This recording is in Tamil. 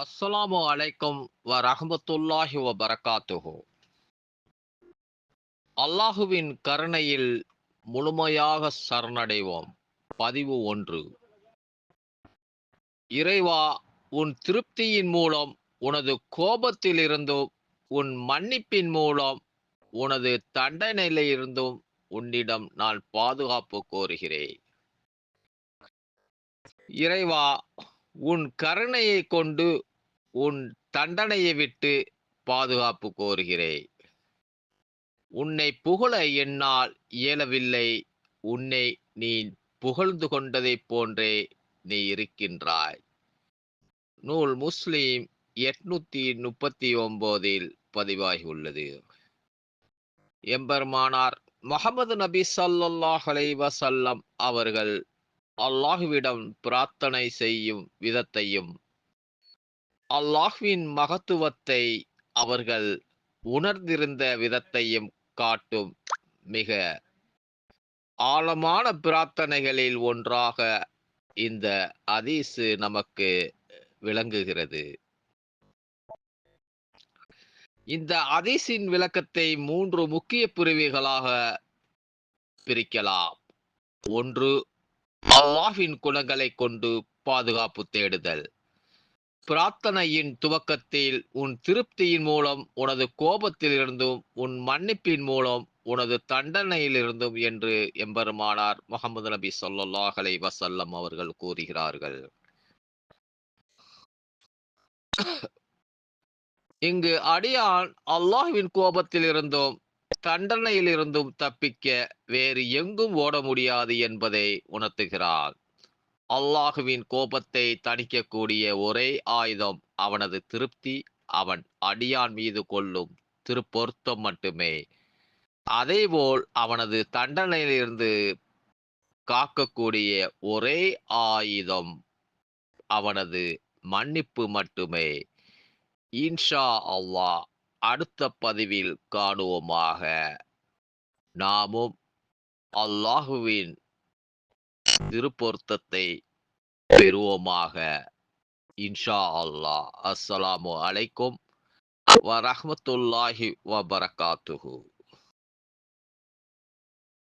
அஸ்ஸலாமு அலைக்கும் வரஹ்மத்துல்லாஹி வபரகாத்துஹு. அல்லாஹுவின் கருணையில் முழுமையாக சரணடைவோம். பதிவு 1. இறைவா, உன் திருப்தியின் மூலம் உனது கோபத்திலிருந்தும் உன் மன்னிப்பின் மூலம் உனது தண்டனையிலிருந்தும் உன்னிடம் நான் பாதுகாப்பு கோருகிறேன். இறைவா, உன் கருணையை கொண்டு உன் தண்டனையை விட்டு பாதுகாப்பு கோருகிறேன். உன்னை புகழ என்னால் இயலவில்லை. உன்னை நீ புகழ்ந்து கொண்டதைப் போன்றே நீ இருக்கின்றாய். நூல் முஸ்லிம் 839 பதிவாகியுள்ளது. எம்பெருமானார் முஹம்மது நபி ஸல்லல்லாஹு அலைஹி வஸல்லம் அவர்கள் அல்லாஹ்விடம் பிரார்த்தனை செய்யும் விதத்தையும் அல்லாஹ்வின் மகத்துவத்தை அவர்கள் உணர்ந்திருந்த விதத்தையும் காட்டும் மிக ஆழமான பிரார்த்தனைகளில் ஒன்றாக இந்த ஹதீஸு நமக்கு விளங்குகிறது. இந்த ஹதீஸின் விளக்கத்தை 3 முக்கிய பிரிவுகளாக பிரிக்கலாம். 1. அல்லாஹ்வின் குணங்களை கொண்டு பாதுகாப்பு தேடுதல். பிரார்த்தனையின் துவக்கத்தில் உன் திருப்தியின் மூலம் உனது கோபத்திலிருந்தும் உன் மன்னிப்பின் மூலம் உனது தண்டனையிலிருந்தும் என்று எம்பெருமானார் முஹம்மது நபி ஸல்லல்லாஹு அலைஹி வஸல்லம் அவர்கள் கூறுகிறார்கள். இங்கு அடியான் அல்லாஹ்வின் கோபத்திலிருந்தும் தண்டனையிலிருந்தும் தப்பிக்க வேறு எங்கும் ஓட முடியாது என்பதை உணர்த்துகிறார். அல்லாஹுவின் கோபத்தை தணிக்கக்கூடிய ஒரே ஆயுதம் அவனது திருப்தி, அவன் அடியான் மீது கொள்ளும் திருப்பொருத்தம் மட்டுமே. அதேபோல் அவனது தண்டனையிலிருந்து காக்கக்கூடிய ஒரே ஆயுதம் அவனது மன்னிப்பு மட்டுமே. இன்ஷா அல்லாஹ் அடுத்த பதிவில் காணுவோமாக. நாமும் அல்லாஹுவின் திருப்பொருத்தத்தை பெறுவோமாக. இன்ஷா அல்லாஹ். அஸ்ஸலாமு அலைக்கும் வரஹ்மத்துல்லாஹி வபரகாத்துஹு.